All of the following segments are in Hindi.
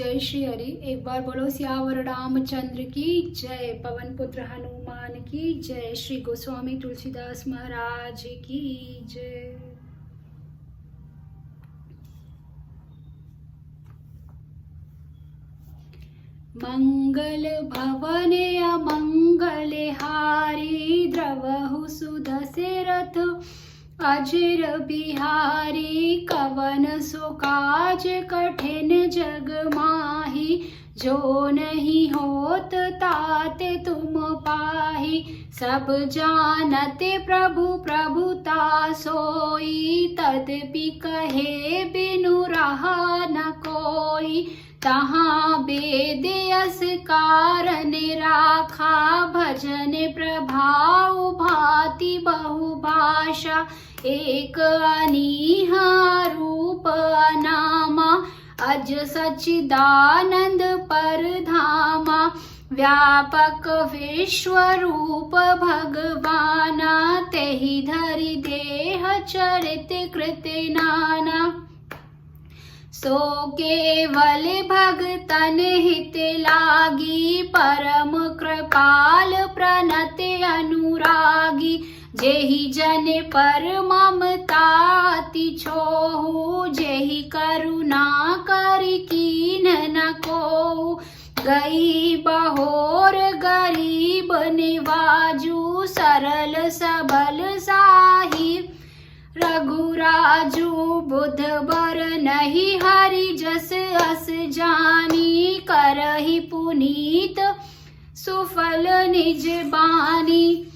जय श्री हरि। एक बार बोलो सियावर रामचंद्र की जय। पवन पुत्र हनुमान की जय। श्री गोस्वामी तुलसीदास महाराज की जय। मंगल भवन अमंगल हारी द्रवहु सुदसे रथ अजर बिहारी। कवन सो काज कठिन जग माही जो नहीं होत ताते तुम पाही। सब जानते प्रभु प्रभुता सोई तदपि कहे बिनु रहा न कोई। तहाँ वेद यस कारण राखा भजन प्रभाव भांति बहुभाषा। एक अनीहा रूप अनामा अज सच्चिदानंद परधामा। व्यापक विश्व रूप भगवाना तेहि धरि देह चरित कृत नाना। सो केवल भगतन हित लागी परम कृपाल प्रणत अनुरागी। जेहि जन पर ममता अति छोहु जेहि करुणा करि कीन न कोहु। गई बहोर गरीब निवाजु सरल सबल साही। रघुराजु बुध बर नहीं हरि जस अस जानी। करहि पुनीत सुफल निज बानी।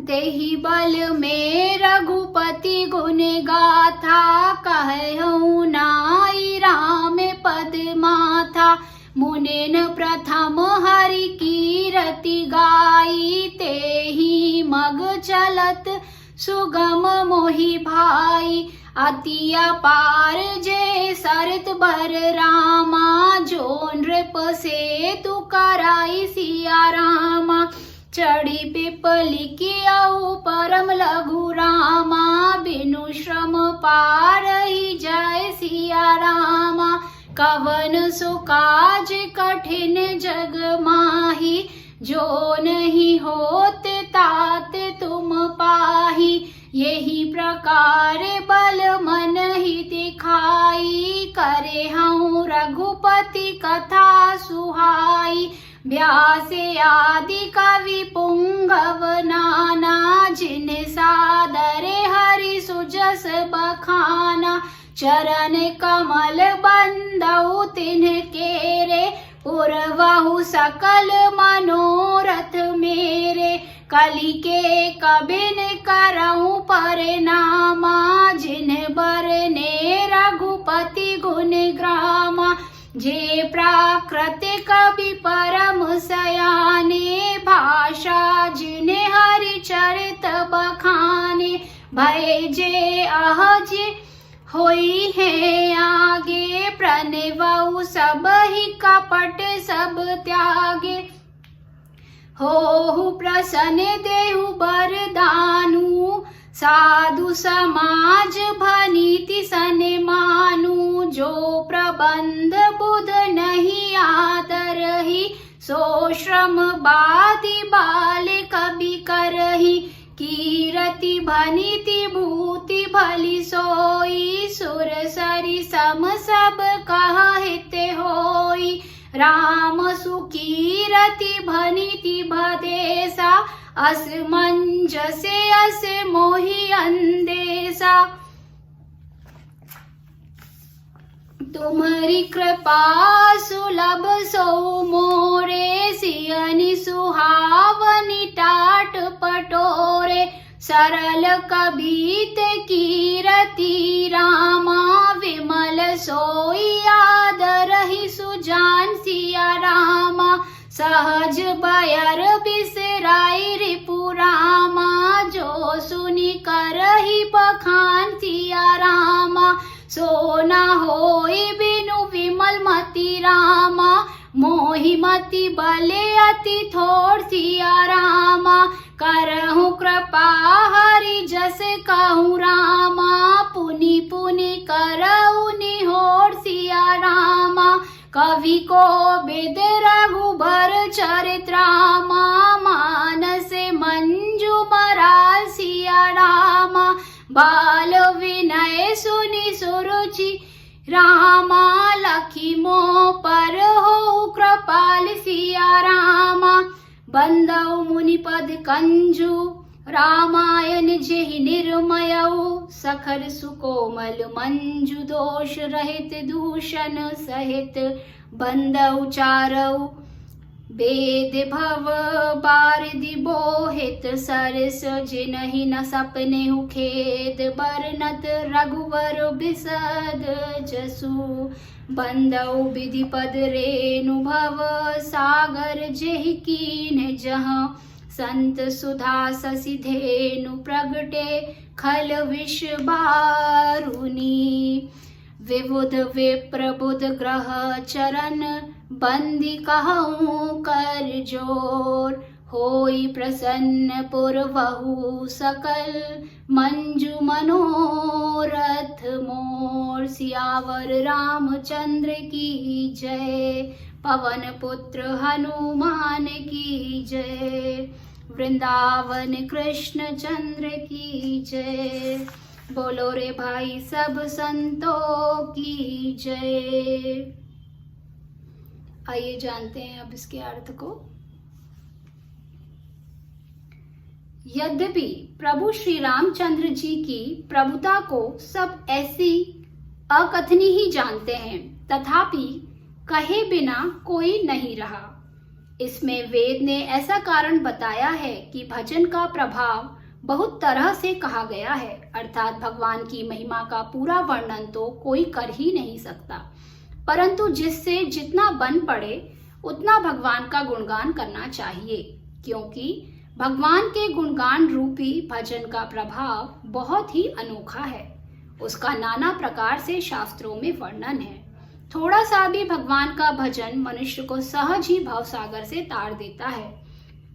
तेहि बल में रघुपति गुण गाथा कहऊँ नाई राम पद माथा। मुनिन प्रथम हरि कीरति गाई तेहि मग चलत सुगम मोहि भाई। अति अपार जे सरत बर रामा जो नृप से तु कराई सिया रामा। चढ़ी पिपली कियाऊ परम लघु रामा बिनु श्रम पारही जय सिया रामा। कवन सो काज कठिन जग माही जो नहीं होत तात तुम पाही। यही प्रकार बल मन ही दिखाई करे हूँ रघुपति कथा सुहाई। व्यास आदि कवि पुंगव नाना जिन सादरे हरि सुजस बखाना। चरण कमल बंदउ तिन्ह केरे पुरवहु सकल मनोरथ मेरे। कलि के कबिन करऊँ परनामा जिन बरने रघुपति गुण ग्रामा। जे प्राकृत कवि परम सयाने भाषा जिन्हें हरि चरित बखाने। भय जे अहजे होई है आगे प्रणवउ सब ही कपट सब त्यागे। होहु प्रसन्न देहु बरदानु साधु समाज भनीति सन मानु। जो प्रबंध बुध नहीं आदरही सो श्रम बादि बाल कवि करही। कीरति भनीति भूति भली सोई सुर सरि सम सब कह हित होई। राम सुकीरति भनीति भदेसा अस मंजसे अस मोहि अंदेसा। तुम्हारी कृपा सुलभ सो मोरे सियनि सुहावनि टाट पटोरे। सरल कबीत कीरति रामा विमल सोई आदरहि सुजान सिया रामा। सहज बयर बिसराई रिपु रामा जो सुनि करहि बखान सिया रामा। सोना होई बिनु विमल मति रामा मोहि मति बले अति थोड़ सिया रामा। करहु कृपा हरि जस कहूँ रामा पुनि पुनि करहु निहोर सिया रामा। कवि को वेद रघुबर चरित्रामा, मानस मंजू मरा सिया रामा। बाल विनय सुनि सुरुचि रामा, लखी मोह पर हो कृपाल सिया रामा। बंदौ मुनि पद कंजु, रामायण जेहि निर्मयौ। सखर सुकोमल मंजु, दोष रहित दूषण सहित। बंदौ चारौ वेद भव बारिधि बोहित। सरस जिनहि न सपनेहु खेद, बरनत रघुवर बिसद जसु। बंदौ विधिपद रेणु भव सागर, जेहि कीन्ह जहाँ। संत सुधा शशि धेनु, प्रगटे खल विष बारुनी। विबुध विप्रबुध ग्रह चरण, बंदी कहूँ कर जोर। होई प्रसन्न पुरवहु सकल, मंजु मनोरथ मोर। सियावर रामचंद्र की जय, पवन पुत्र हनुमान की जय। वृंदावन कृष्ण चंद्र की जय। बोलो रे भाई सब संतों की जय। आइए जानते हैं अब इसके अर्थ को। यद्यपि प्रभु श्री रामचंद्र जी की प्रभुता को सब ऐसी अकथनीय ही जानते हैं, तथापि कहे बिना कोई नहीं रहा। इसमें वेद ने ऐसा कारण बताया है कि भजन का प्रभाव बहुत तरह से कहा गया है, अर्थात भगवान की महिमा का पूरा वर्णन तो कोई कर ही नहीं सकता, परंतु जिससे जितना बन पड़े उतना भगवान का गुणगान करना चाहिए, क्योंकि भगवान के गुणगान रूपी भजन का प्रभाव बहुत ही अनोखा है। उसका नाना प्रकार से शास्त्रों में वर्णन है। थोड़ा सा भी भगवान का भजन मनुष्य को सहज ही भवसागर से तार देता है।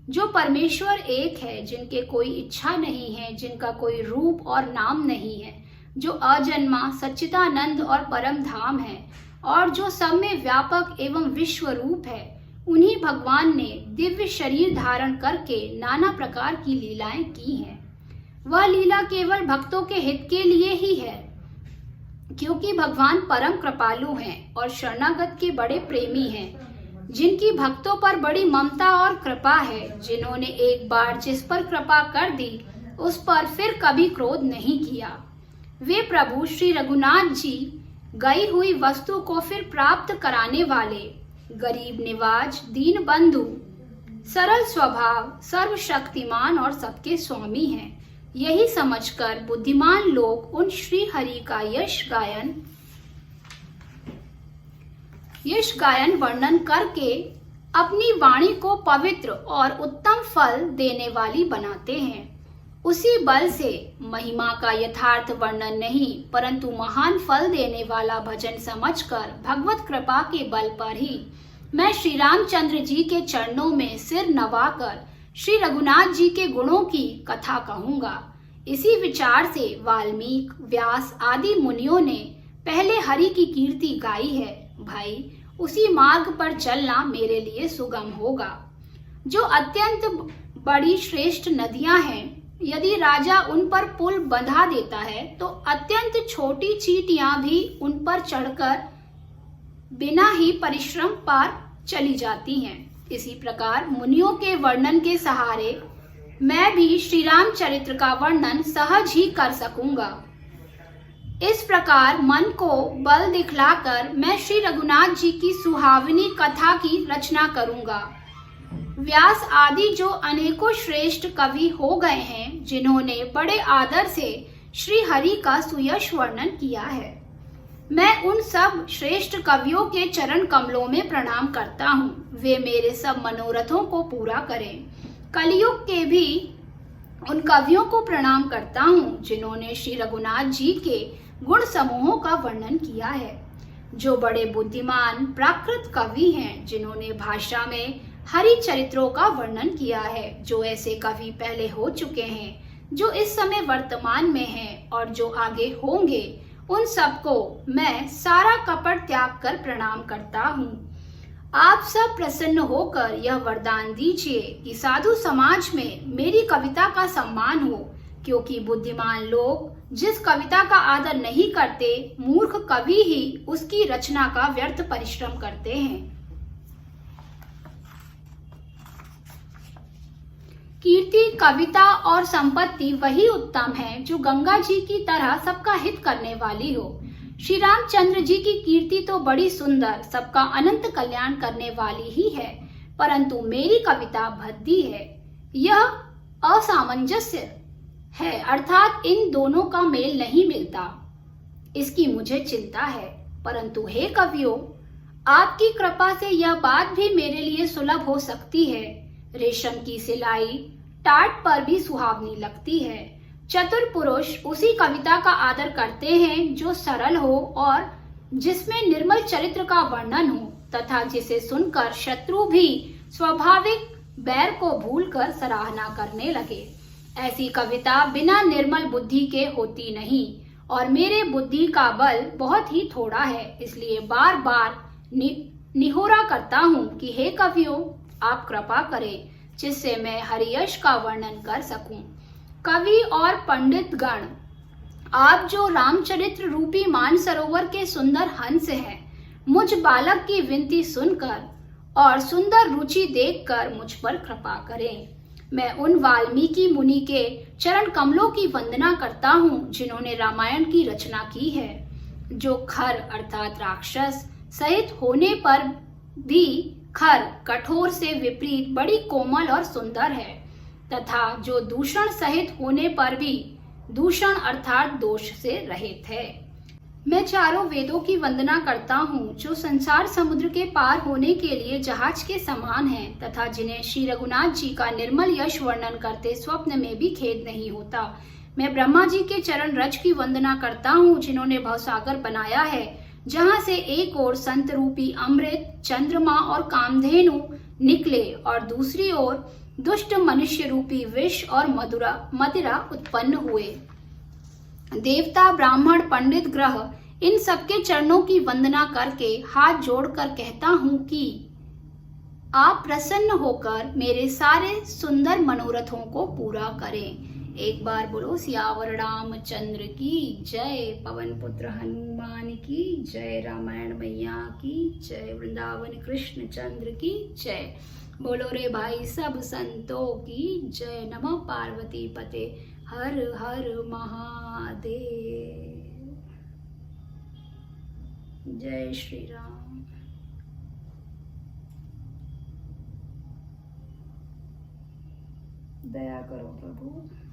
जो परमेश्वर एक है, जिनके कोई इच्छा नहीं है, जिनका कोई रूप और नाम नहीं है, जो अजन्मा सच्चिदानंद और परम धाम है, और जो सब में व्यापक एवं विश्व रूप है, उन्हीं भगवान ने दिव्य शरीर धारण करके नाना प्रकार की लीलाएं की हैं। वह लीला केवल भक्तों के हित के लिए ही है, क्योंकि भगवान परम कृपालु हैं और शरणागत के बड़े प्रेमी हैं, जिनकी भक्तों पर बड़ी ममता और कृपा है, जिन्होंने एक बार जिस पर कृपा कर दी उस पर फिर कभी क्रोध नहीं किया। वे प्रभु श्री रघुनाथ जी गई हुई वस्तु को फिर प्राप्त कराने वाले, गरीब निवाज, दीन बंधु, सरल स्वभाव, सर्वशक्तिमान और सबके स्वामी हैं। यही समझकर बुद्धिमान लोग उन श्री हरि का यश गायन वर्णन करके अपनी वाणी को पवित्र और उत्तम फल देने वाली बनाते हैं। उसी बल से महिमा का यथार्थ वर्णन नहीं, परंतु महान फल देने वाला भजन समझकर भगवत कृपा के बल पर ही मैं श्री रामचंद्र जी के चरणों में सिर नवाकर श्री रघुनाथ जी के गुणों की कथा कहूंगा। इसी विचार से वाल्मीकि, व्यास आदि मुनियों ने पहले हरि की कीर्ति गाई है। भाई, उसी मार्ग पर चलना मेरे लिए सुगम होगा। जो अत्यंत बड़ी श्रेष्ठ नदियां हैं, यदि राजा उन पर पुल बंधा देता है तो अत्यंत छोटी चींटियां भी उन पर चढ़कर बिना ही परिश्रम पार चली जाती हैं। इसी प्रकार मुनियों के वर्णन के सहारे मैं भी श्री रामचरित्र का वर्णन सहज ही कर सकूंगा। इस प्रकार मन को बल दिखलाकर मैं श्री रघुनाथ जी की सुहावनी कथा की रचना करूंगा। व्यास आदि जो अनेकों श्रेष्ठ कवि हो गए हैं, जिन्होंने बड़े आदर से श्री हरि का सुयश वर्णन किया है, मैं उन सब श्रेष्ठ कवियों के चरण कमलों में प्रणाम करता हूँ। वे मेरे सब मनोरथों को पूरा करें। कलयुग के भी उन कवियों को प्रणाम करता हूँ, जिन्होंने श्री रघुनाथ जी के गुण समूहों का वर्णन किया है। जो बड़े बुद्धिमान प्राकृत कवि हैं, जिन्होंने भाषा में हरि चरित्रों का वर्णन किया है। जो ऐसे कवि पहले हो चुके हैं, जो इस समय वर्तमान में हैं और जो आगे होंगे, उन सबको मैं सारा कपट त्याग कर प्रणाम करता हूँ। आप सब प्रसन्न होकर यह वरदान दीजिए कि साधु समाज में मेरी कविता का सम्मान हो, क्योंकि बुद्धिमान लोग जिस कविता का आदर नहीं करते, मूर्ख कवि ही उसकी रचना का व्यर्थ परिश्रम करते हैं। कीर्ति, कविता और संपत्ति वही उत्तम है जो गंगा जी की तरह सबका हित करने वाली हो। श्री रामचंद्र जी की कीर्ति तो बड़ी सुंदर, सबका अनंत कल्याण करने वाली ही है, परंतु मेरी कविता भद्दी है। यह असामंजस्य है, अर्थात इन दोनों का मेल नहीं मिलता। इसकी मुझे चिंता है, परंतु हे कवियों, आपकी कृपा से यह बात भी मेरे लिए सुलभ हो सकती है। रेशम की सिलाई टाट पर भी सुहावनी लगती है। चतुर पुरुष उसी कविता का आदर करते हैं जो सरल हो और जिसमें निर्मल चरित्र का वर्णन हो, तथा जिसे सुनकर शत्रु भी स्वाभाविक बैर को भूलकर सराहना करने लगे। ऐसी कविता बिना निर्मल बुद्धि के होती नहीं, और मेरे बुद्धि का बल बहुत ही थोड़ा है। इसलिए बार बार निहोरा करता हूँ कि हे कवियों, आप कृपा करें जिससे मैं हरियश का वर्णन कर सकूं। कवि और पंडित गण, आप जो रामचरित्र रूपी मानसरोवर के सुंदर हंस हैं, मुझ बालक की विनती सुनकर और सुंदर रुचि देखकर मुझ पर कृपा करें। मैं उन वाल्मीकि मुनि के चरण कमलों की वंदना करता हूँ जिन्होंने रामायण की रचना की है, जो खर अर्थात राक्षस सहित होने पर भी खर कठोर से विपरीत बड़ी कोमल और सुंदर है, तथा जो दूषण सहित होने पर भी दूषण अर्थात दोष से रहित है। मैं चारों वेदों की वंदना करता हूँ जो संसार समुद्र के पार होने के लिए जहाज के समान हैं, तथा जिन्हें श्री रघुनाथ जी का निर्मल यश वर्णन करते स्वप्न में भी खेद नहीं होता। मैं ब्रह्मा जी के चरण रज की वंदना करता हूँ जिन्होंने भवसागर बनाया है, जहाँ से एक ओर संत रूपी अमृत, चंद्रमा और कामधेनु निकले और दूसरी ओर दुष्ट मनुष्य रूपी विष और मदिरा उत्पन्न हुए। देवता, ब्राह्मण, पंडित, ग्रह, इन सबके चरणों की वंदना करके हाथ जोड़कर कहता हूँ कि आप प्रसन्न होकर मेरे सारे सुंदर मनोरथों को पूरा करें। एक बार बोलो सियावर रामचंद्र की जय, पवन पुत्र हनुमान की जय, रामायण मैया की जय, वृंदावन कृष्ण चंद्र की जय। बोलो रे भाई सब संतों की जय। नमः पार्वती पते हर हर महादेव। जय श्री राम। दया करो प्रभु।